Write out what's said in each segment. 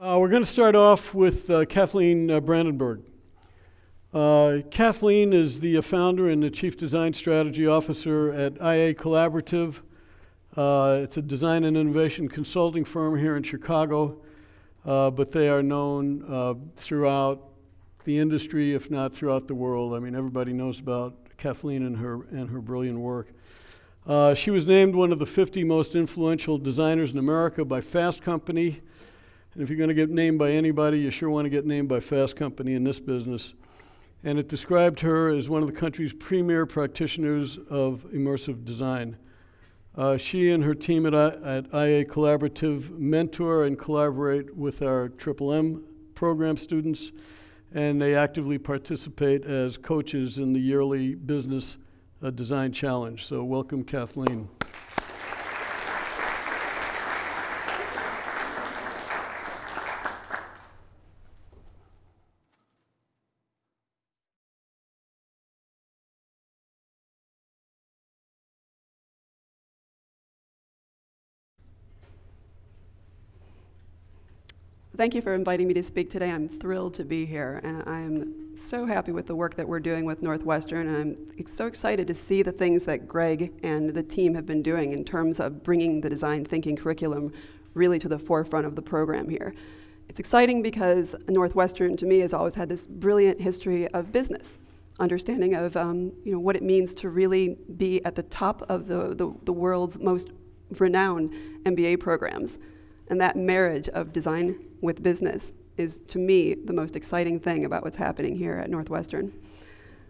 We're going to start off with Kathleen Brandenburg. Kathleen is the founder and the Chief Design Strategy Officer at IA Collaborative. It's a design and innovation consulting firm here in Chicago, but they are known throughout the industry, if not throughout the world. I mean, everybody knows about Kathleen and her brilliant work. She was named one of the 50 most influential designers in America by Fast Company. And if you're going to get named by anybody, you sure want to get named by Fast Company in this business. And it described her as one of the country's premier practitioners of immersive design. She and her team at IA Collaborative mentor and collaborate with our M program students, and they actively participate as coaches in the yearly Business Design Challenge. So welcome, Kathleen. Thank you for inviting me to speak today. I'm thrilled to be here, and I'm so happy with the work that we're doing with Northwestern, and I'm so excited to see the things that Greg and the team have been doing in terms of bringing the design thinking curriculum really to the forefront of the program here. It's exciting because Northwestern, to me, has always had this brilliant history of business, understanding of what it means to really be at the top of the world's most renowned MBA programs. And that marriage of design with business is, to me, the most exciting thing about what's happening here at Northwestern.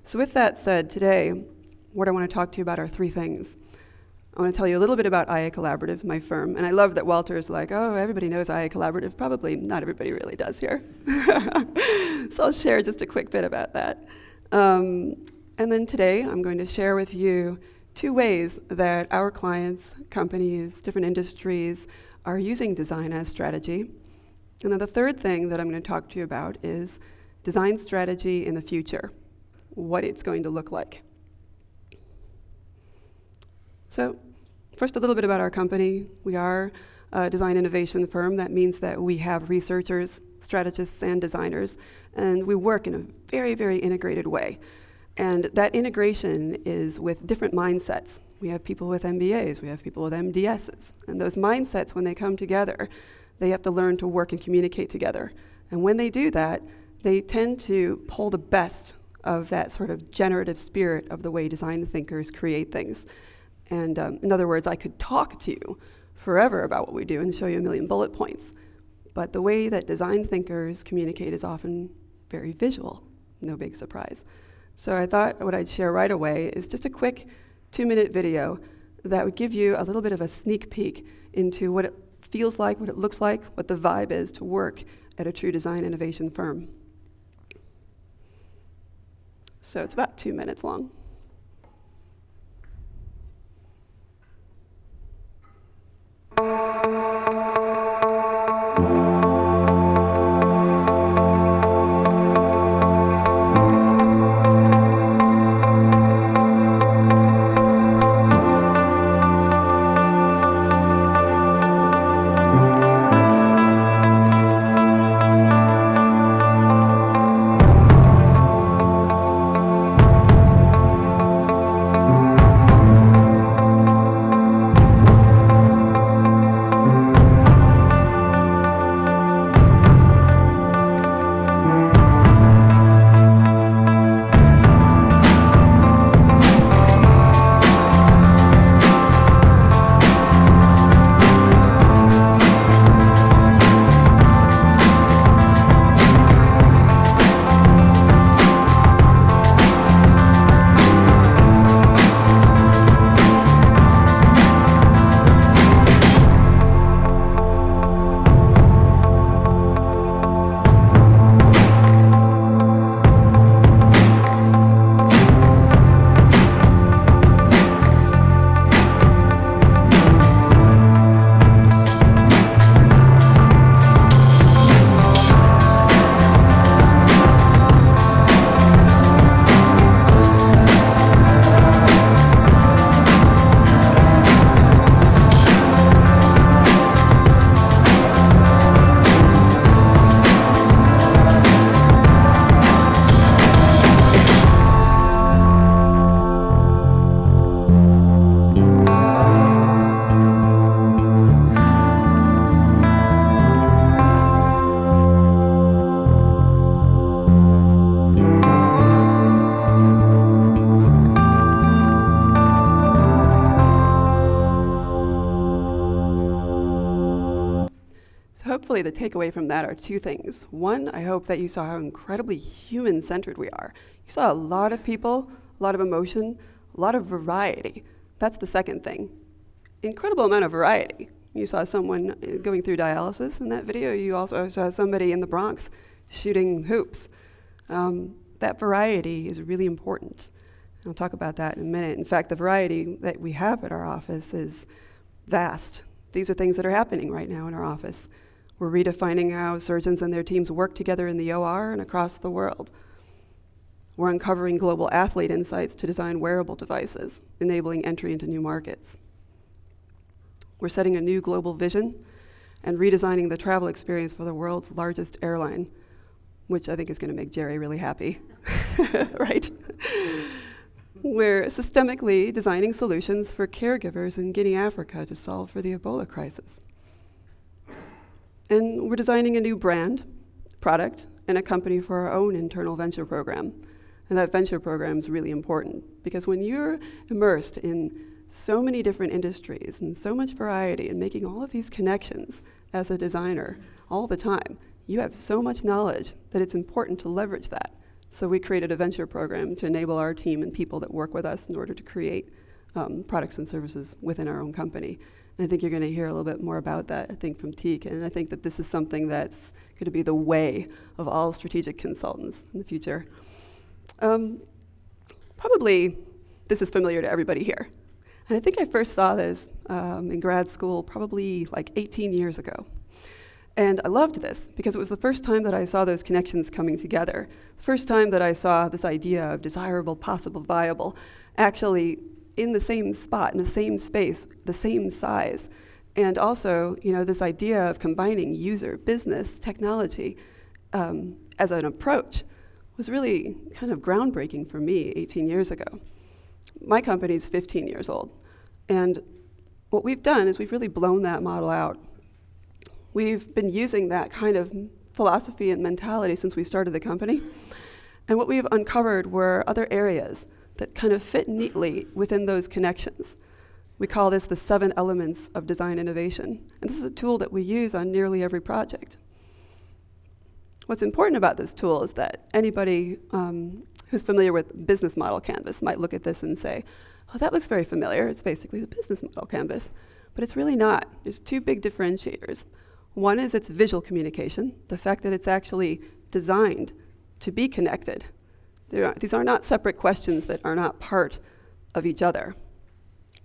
So with that said, today, what I want to talk to you about are three things. I want to tell you a little bit about IA Collaborative, my firm. And I love that Walter's like, oh, everybody knows IA Collaborative. Probably not everybody really does here. So I'll share just a quick bit about that. And then today, I'm going to share with you two ways that our clients, companies, different industries, are using design as strategy. And then the third thing that I'm going to talk to you about is design strategy in the future, what it's going to look like. So first, a little bit about our company. We are a design innovation firm. That means that we have researchers, strategists, and designers, and we work in a very, very integrated way. And that integration is with different mindsets. We have people with MBAs, we have people with MDSs, and those mindsets, when they come together, they have to learn to work and communicate together. And when they do that, they tend to pull the best of that sort of generative spirit of the way design thinkers create things. And in other words, I could talk to you forever about what we do and show you a million bullet points, but the way that design thinkers communicate is often very visual, no big surprise. So I thought what I'd share right away is just a quick 2-minute video that would give you a little bit of a sneak peek into what it feels like, what it looks like, what the vibe is to work at a true design innovation firm. So it's about 2 minutes long. hopefully the takeaway from that are two things. One, I hope that you saw how incredibly human-centered we are. You saw a lot of people, a lot of emotion, a lot of variety. That's the second thing. Incredible amount of variety. You saw someone going through dialysis in that video. You also saw somebody in the Bronx shooting hoops. That variety is really important. I'll talk about that in a minute. In fact, the variety that we have at our office is vast. These are things that are happening right now in our office. We're redefining how surgeons and their teams work together in the OR and across the world. We're uncovering global athlete insights to design wearable devices, enabling entry into new markets. We're setting a new global vision and redesigning the travel experience for the world's largest airline, which I think is going to make Jerry really happy, right? We're systemically designing solutions for caregivers in Guinea, Africa to solve for the Ebola crisis. And we're designing a new brand, product, and a company for our own internal venture program. And that venture program is really important because when you're immersed in so many different industries and so much variety and making all of these connections as a designer all the time, you have so much knowledge that it's important to leverage that. So we created a venture program to enable our team and people that work with us in order to create products and services within our own company. And I think you're going to hear a little bit more about that, I think, from Teak. And I think that this is something that's going to be the way of all strategic consultants in the future. Probably this is familiar to everybody here. And I think I first saw this in grad school probably like 18 years ago. And I loved this because it was the first time that I saw those connections coming together. The first time that I saw this idea of desirable, possible, viable actually in the same spot, in the same space, the same size. And also, you know, this idea of combining user, business, technology as an approach was really kind of groundbreaking for me 18 years ago. My company's 15 years old. And what we've done is we've really blown that model out. We've been using that kind of philosophy and mentality since we started the company. And what we've uncovered were other areas that kind of fit neatly within those connections. We call this the 7 elements of design innovation. And this is a tool that we use on nearly every project. What's important about this tool is that anybody who's familiar with business model canvas might look at this and say, oh, that looks very familiar. It's basically the business model canvas. But it's really not. There's 2 big differentiators. One is its visual communication, the fact that it's actually designed to be connected. These are not separate questions that are not part of each other.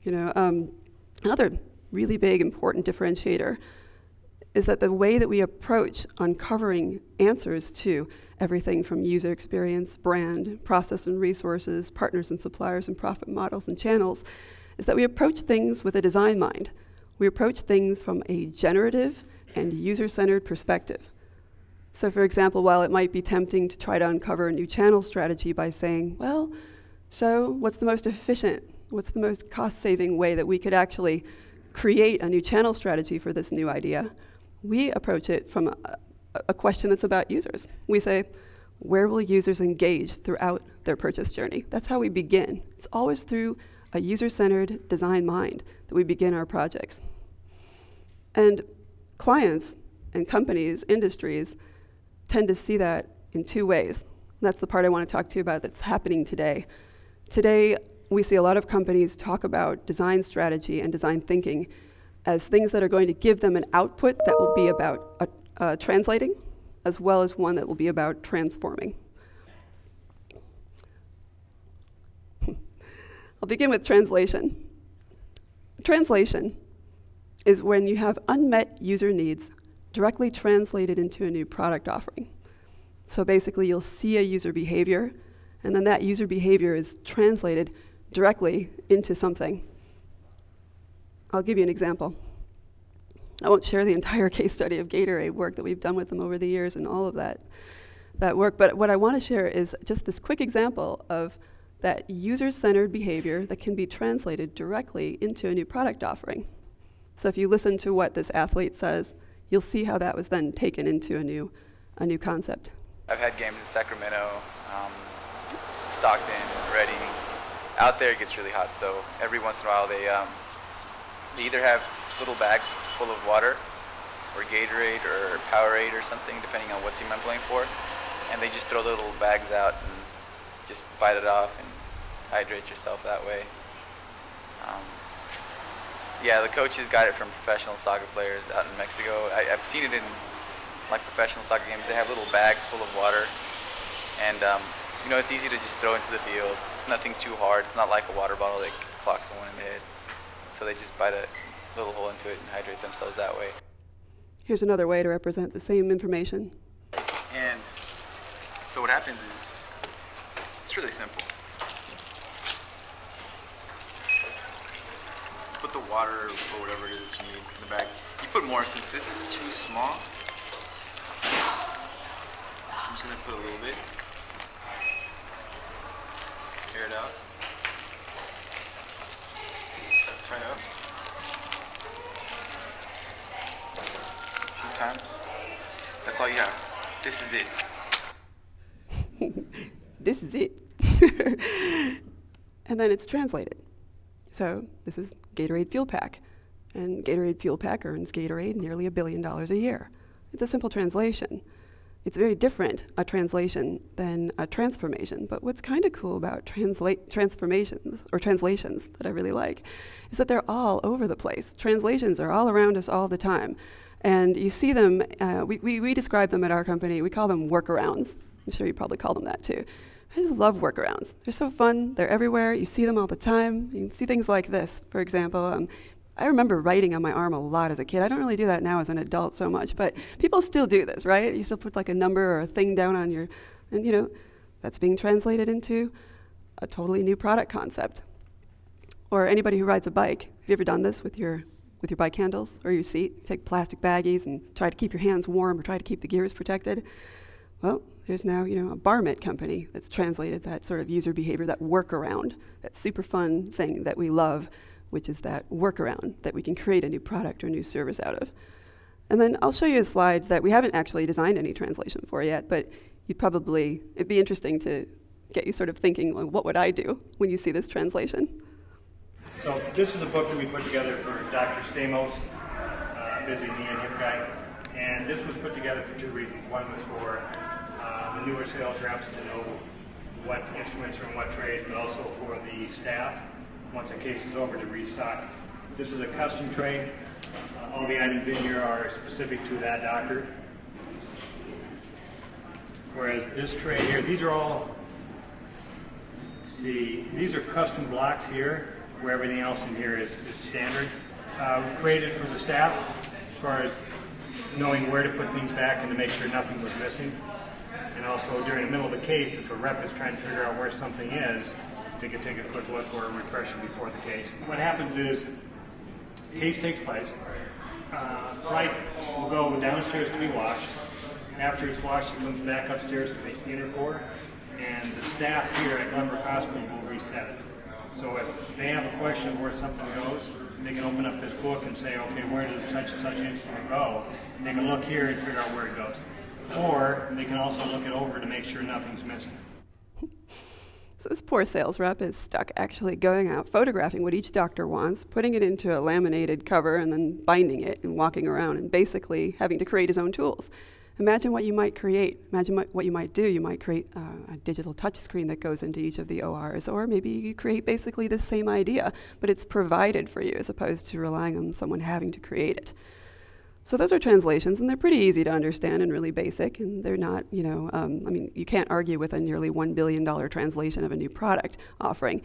You know, another really big, important differentiator is that the way that we approach uncovering answers to everything from user experience, brand, process and resources, partners and suppliers and profit models and channels is that we approach things with a design mind. We approach things from a generative and user-centered perspective. So for example, while it might be tempting to try to uncover a new channel strategy by saying, well, so what's the most efficient, what's the most cost-saving way that we could actually create a new channel strategy for this new idea? We approach it from a question that's about users. We say, where will users engage throughout their purchase journey? That's how we begin. It's always through a user-centered design mind that we begin our projects. And clients and companies, industries, tend to see that in 2 ways. And that's the part I want to talk to you about that's happening today. Today, we see a lot of companies talk about design strategy and design thinking as things that are going to give them an output that will be about translating, as well as one that will be about transforming. I'll begin with translation. Translation is when you have unmet user needs directly translated into a new product offering. So basically, you'll see a user behavior, and then that user behavior is translated directly into something. I'll give you an example. I won't share the entire case study of Gatorade work that we've done with them over the years and all of that work, but what I want to share is just this quick example of that user-centered behavior that can be translated directly into a new product offering. So if you listen to what this athlete says, you'll see how that was then taken into a new concept. I've had games in Sacramento, Stockton, Reading. Out there it gets really hot, so every once in a while they either have little bags full of water or Gatorade or Powerade or something, depending on what team I'm playing for. And they just throw the little bags out and just bite it off and hydrate yourself that way. Yeah, the coaches got it from professional soccer players out in Mexico. I've seen it in like professional soccer games. They have little bags full of water, and you know, it's easy to just throw into the field. It's nothing too hard. It's not like a water bottle that can clock someone in the head. So they just bite a little hole into it and hydrate themselves that way. Here's another way to represent the same information. And so what happens is, it's really simple. Put the water or whatever it is that you need in the bag. You put more since this is too small. I'm just gonna put a little bit. Air it out. Try it out. A few times. That's all you have. This is it. This is it. And then it's translated. So this is Gatorade Fuel Pack, and Gatorade Fuel Pack earns Gatorade nearly $1 billion a year. It's a simple translation. It's very different, a translation, than a transformation. But what's kind of cool about transformations, or translations, that I really like, is that they're all over the place. Translations are all around us all the time. And you see them, we describe them at our company, we call them workarounds. I'm sure you probably call them that too. I just love workarounds. They're so fun, they're everywhere, you see them all the time. You can see things like this, for example. I remember writing on my arm a lot as a kid. I don't really do that now as an adult so much, but people still do this, right? You still put like a number or a thing down on your, and you know, that's being translated into a totally new product concept. Or anybody who rides a bike, have you ever done this with your bike handles or your seat? You take plastic baggies and try to keep your hands warm or try to keep the gears protected. Well, there's now, you know, a bar mitt company that's translated that sort of user behavior, that workaround, that super fun thing that we love, which is that workaround that we can create a new product or new service out of. And then I'll show you a slide that we haven't actually designed any translation for yet, but it'd be interesting to get you sort of thinking, like, what would I do when you see this translation? So this is a book that we put together for Dr. Stamos, busy knee and hip guy. And this was put together for two reasons. One was for the newer sales reps to know what instruments are in what trades, but also for the staff, once a case is over, to restock. This is a custom tray. All the items in here are specific to that doctor. Whereas this tray here, these are all, these are custom blocks here, where everything else in here is standard. Created for the staff, as far as knowing where to put things back and to make sure nothing was missing. And also during the middle of the case, if a rep is trying to figure out where something is, they can take a quick look or a refresher before the case. What happens is, the case takes place. Flight will go downstairs to be washed. After it's washed, it comes back upstairs to the inner core, and the staff here at Glenbrook Hospital will reset it. So if they have a question of where something goes, they can open up this book and say, okay, where does such and such instrument go? And they can look here and figure out where it goes. Or they can also look it over to make sure nothing's missing. So this poor sales rep is stuck actually going out, photographing what each doctor wants, putting it into a laminated cover, and then binding it and walking around and basically having to create his own tools. Imagine what you might create. Imagine what you might do. You might create a digital touchscreen that goes into each of the ORs, or maybe you create basically the same idea, but it's provided for you as opposed to relying on someone having to create it. So those are translations, and they're pretty easy to understand and really basic, and they're not, you know, I mean, you can't argue with a nearly $1 billion translation of a new product offering.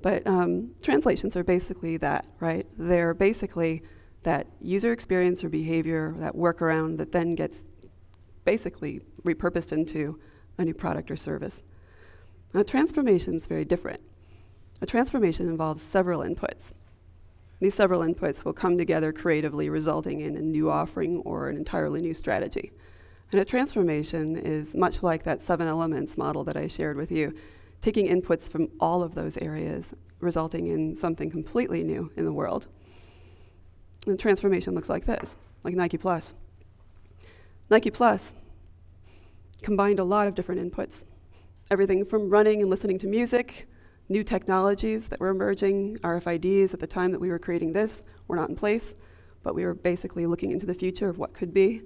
But translations are basically that, right? They're basically that user experience or behavior, that workaround that then gets basically repurposed into a new product or service. Now, transformation is very different. A transformation involves several inputs. These several inputs will come together creatively, resulting in a new offering or an entirely new strategy. And a transformation is much like that 7 elements model that I shared with you, taking inputs from all of those areas, resulting in something completely new in the world. And transformation looks like this, like Nike Plus. Nike Plus combined a lot of different inputs, everything from running and listening to music, new technologies that were emerging. RFIDs at the time that we were creating this were not in place, but we were basically looking into the future of what could be,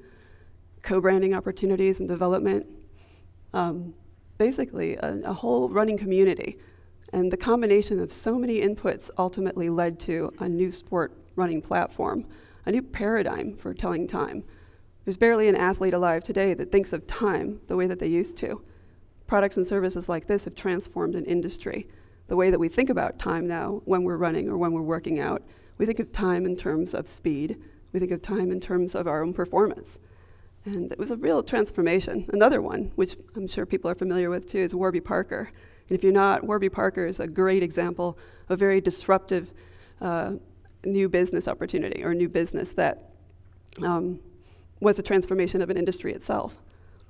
co-branding opportunities and development, basically a whole running community. And the combination of so many inputs ultimately led to a new sport running platform, a new paradigm for telling time. There's barely an athlete alive today that thinks of time the way that they used to. Products and services like this have transformed an industry. The way that we think about time now when we're running or when we're working out, we think of time in terms of speed. We think of time in terms of our own performance. And it was a real transformation. Another one, which I'm sure people are familiar with too, is Warby Parker. And if you're not, Warby Parker is a great example of very disruptive new business opportunity or new business that was a transformation of an industry itself.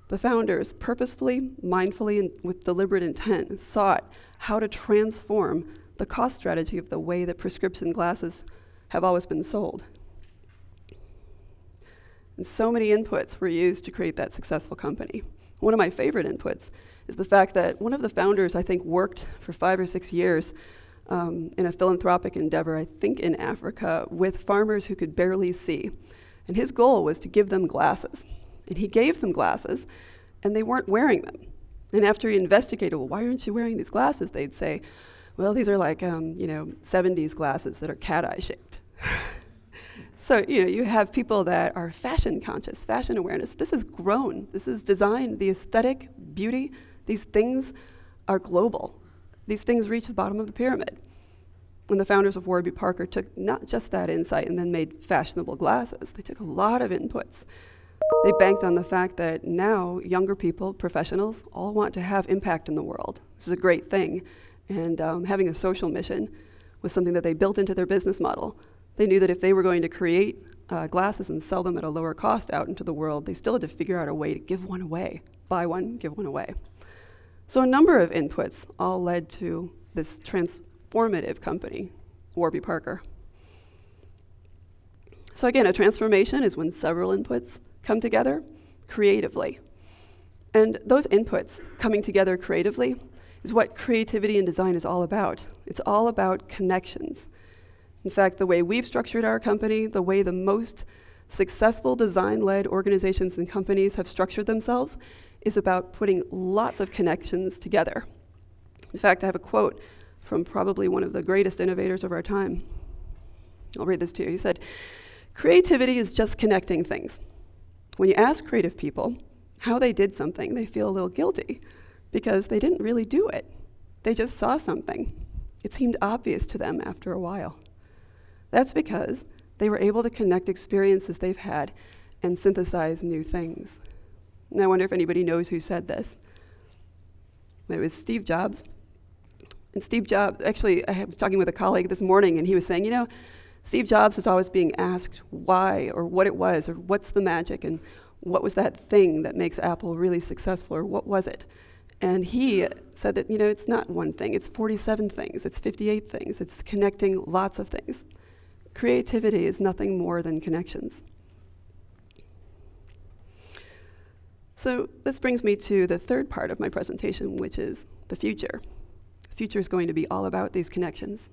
The founders purposefully, mindfully, and with deliberate intent sought how to transform the cost strategy of the way that prescription glasses have always been sold. And so many inputs were used to create that successful company. One of my favorite inputs is the fact that one of the founders, I think, worked for 5 or 6 years in a philanthropic endeavor, I think in Africa, with farmers who could barely see. And his goal was to give them glasses. And he gave them glasses, and they weren't wearing them. And after he investigated, well, why aren't you wearing these glasses? They'd say, well, these are like, 70s glasses that are cat-eye shaped. So, you have people that are fashion conscious, fashion awareness. This has grown. This is design, the aesthetic, beauty. These things are global. These things reach the bottom of the pyramid. When the founders of Warby Parker took not just that insight and then made fashionable glasses, they took a lot of inputs. They banked on the fact that now younger people, professionals, all want to have impact in the world. This is a great thing. And having a social mission was something that they built into their business model. They knew that if they were going to create glasses and sell them at a lower cost out into the world, they still had to figure out a way to give one away. Buy one, give one away. So a number of inputs all led to this transformative company, Warby Parker. So again, a transformation is when several inputs come together creatively. And those inputs coming together creatively is what creativity and design is all about. It's all about connections. In fact, the way we've structured our company, the way the most successful design-led organizations and companies have structured themselves is about putting lots of connections together. In fact, I have a quote from probably one of the greatest innovators of our time. I'll read this to you. He said, "Creativity is just connecting things. When you ask creative people how they did something, they feel a little guilty because they didn't really do it. They just saw something. It seemed obvious to them after a while. That's because they were able to connect experiences they've had and synthesize new things." And I wonder if anybody knows who said this. It was Steve Jobs. And Steve Jobs, actually, I was talking with a colleague this morning, and he was saying, Steve Jobs is always being asked why or what it was or what's the magic and what was that thing that makes Apple really successful or what was it? And he said that, it's not one thing, it's 47 things, it's 58 things, it's connecting lots of things. Creativity is nothing more than connections. So this brings me to the third part of my presentation, which is the future. The future is going to be all about these connections.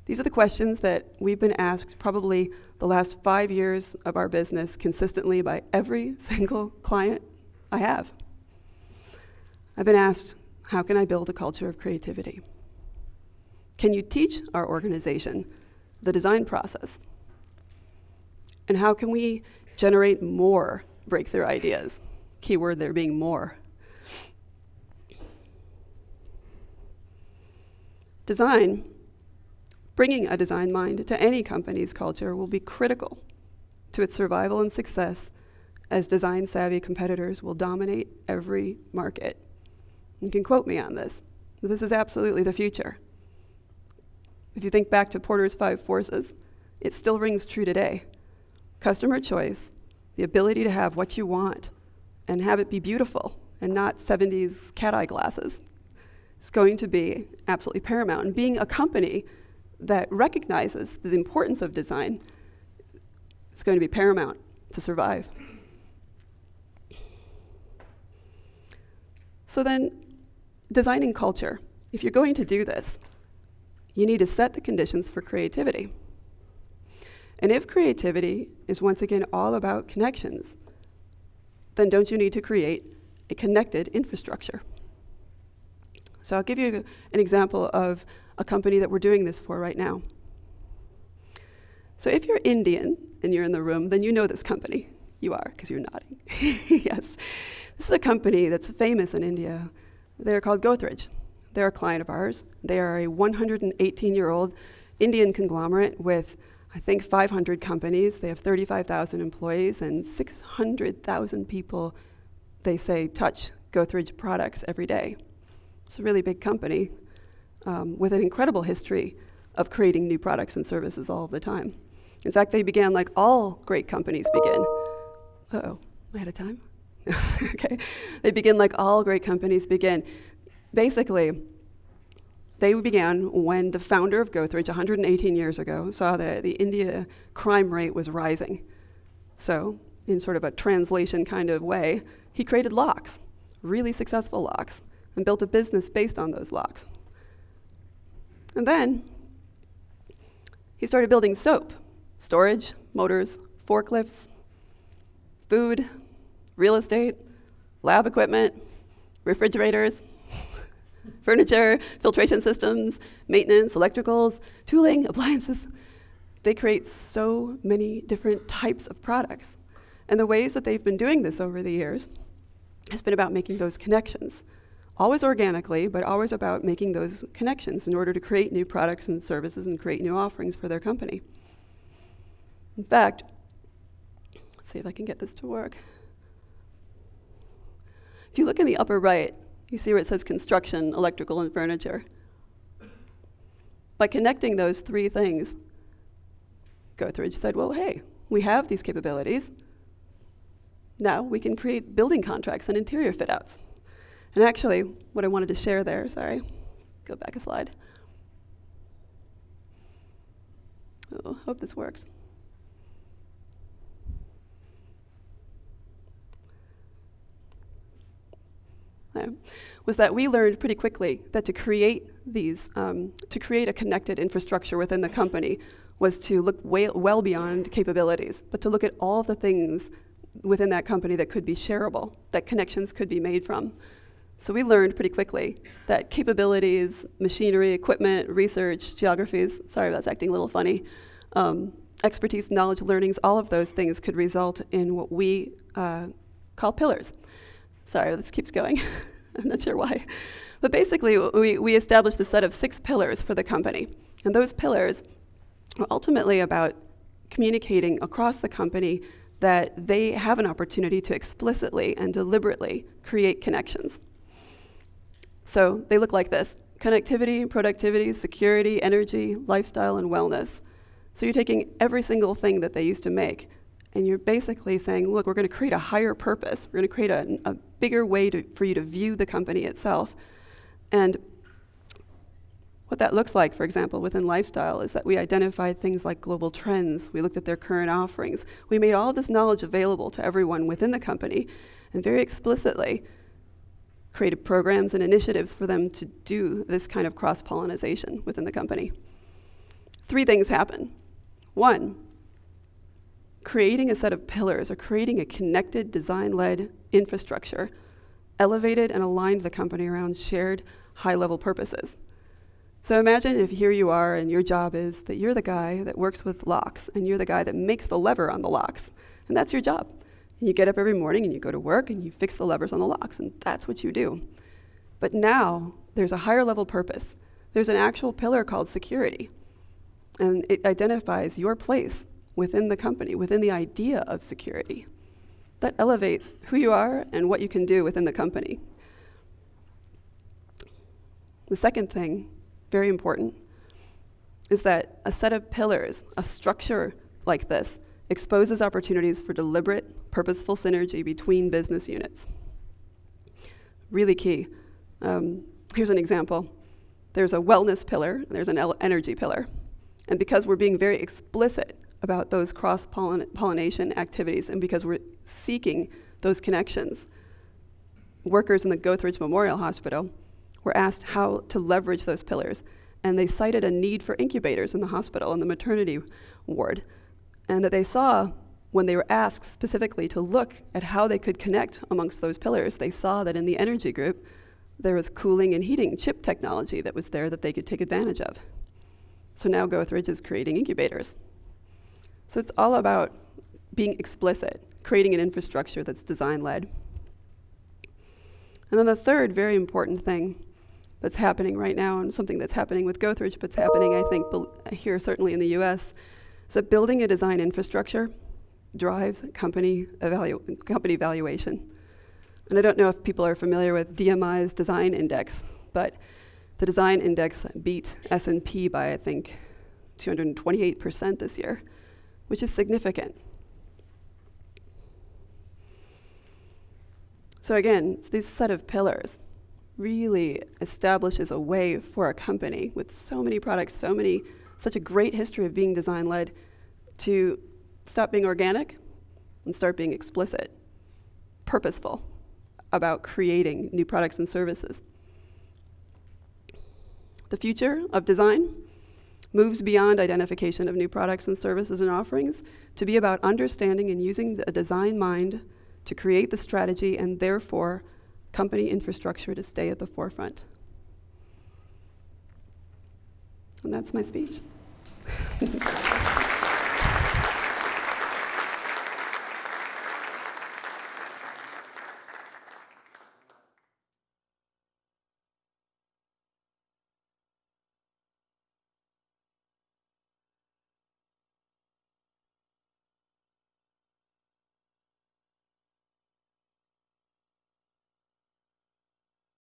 These are the questions that we've been asked probably the last 5 years of our business consistently by every single client I have. I've been asked, how can I build a culture of creativity? Can you teach our organization the design process? And how can we generate more breakthrough ideas? Keyword there being more. Design, bringing a design mind to any company's culture will be critical to its survival and success, as design-savvy competitors will dominate every market. You can quote me on this, but this is absolutely the future. If you think back to Porter's 5 forces, it still rings true today. Customer choice, the ability to have what you want and have it be beautiful and not 70s cat-eye glasses, is going to be absolutely paramount. And being a company that recognizes the importance of design is going to be paramount to survive. So then, designing culture. If you're going to do this, you need to set the conditions for creativity. And if creativity is once again all about connections, then don't you need to create a connected infrastructure? So I'll give you an example of a company that we're doing this for right now. So if you're Indian and you're in the room, then you know this company. You are, because you're nodding. Yes. This is a company that's famous in India. They're called Godrej. They're a client of ours. They are a 118-year-old Indian conglomerate with, I think, 500 companies. They have 35,000 employees and 600,000 people, they say, touch Godrej products every day. It's a really big company with an incredible history of creating new products and services all of the time. In fact, they began like all great companies begin. Uh-oh, am I out of time? Okay. They begin like all great companies begin. Basically, they began when the founder of Godrej 118 years ago saw that the India crime rate was rising. So, in sort of a translation kind of way, he created locks, really successful locks, and built a business based on those locks. And then he started building soap, storage, motors, forklifts, food, real estate, lab equipment, refrigerators, furniture, filtration systems, maintenance, electricals, tooling, appliances. They create so many different types of products. And the ways that they've been doing this over the years has been about making those connections. Always organically, but always about making those connections in order to create new products and services and create new offerings for their company. In fact, let's see if I can get this to work. If you look in the upper right, you see where it says construction, electrical, and furniture. By connecting those three things, Godrej said, well, hey, we have these capabilities. Now we can create building contracts and interior fit-outs. And actually, what I wanted to share there, sorry, go back a slide. Oh, hope this works. Was that we learned pretty quickly that to create these, to create a connected infrastructure within the company was to look well beyond capabilities, but to look at all the things within that company that could be shareable, that connections could be made from. So we learned pretty quickly that capabilities, machinery, equipment, research, geographies, sorry that's acting a little funny, expertise, knowledge, learnings, all of those things could result in what we call pillars. Sorry, this keeps going. I'm not sure why. But basically, we established a set of 6 pillars for the company. And those pillars are ultimately about communicating across the company that they have an opportunity to explicitly and deliberately create connections. So they look like this: connectivity, productivity, security, energy, lifestyle, and wellness. So you're taking every single thing that they used to make, and you're basically saying, look, we're going to create a higher purpose. We're going to create a bigger way for you to view the company itself. And what that looks like, for example, within lifestyle is that we identified things like global trends. We looked at their current offerings. We made all of this knowledge available to everyone within the company and very explicitly created programs and initiatives for them to do this kind of cross-pollination within the company. 3 things happen. 1, creating a set of pillars or creating a connected, design-led infrastructure elevated and aligned the company around shared high-level purposes. So imagine if here you are and your job is that you're the guy that works with locks and you're the guy that makes the lever on the locks, and that's your job. And you get up every morning and you go to work and you fix the levers on the locks, and that's what you do. But now there's a higher level purpose. There's an actual pillar called security, and it identifies your place within the company, within the idea of security. That elevates who you are and what you can do within the company. The second thing, very important, is that a set of pillars, a structure like this, exposes opportunities for deliberate, purposeful synergy between business units. Really key. Here's an example. There's a wellness pillar, and there's an energy pillar. And because we're being very explicit about those cross-pollination activities, and because we're seeking those connections, workers in the Godrej Memorial Hospital were asked how to leverage those pillars, and they cited a need for incubators in the hospital, in the maternity ward. and that they saw when they were asked specifically to look at how they could connect amongst those pillars, they saw that in the energy group, there was cooling and heating chip technology that was there that they could take advantage of. So now Gothridge is creating incubators. So it's all about being explicit, creating an infrastructure that's design-led. And then the third very important thing that's happening right now, and something that's happening with Gothridge, but it's happening, I think, here certainly in the US, is that building a design infrastructure drives company valuation. And I don't know if people are familiar with DMI's design index, but the design index beat S&P by, I think, 228% this year, which is significant. So again, this set of pillars really establishes a way for a company with so many products, such a great history of being design-led, to stop being organic and start being explicit, purposeful about creating new products and services. The future of design moves beyond identification of new products and services and offerings to be about understanding and using a design mind to create the strategy and therefore company infrastructure to stay at the forefront. And that's my speech.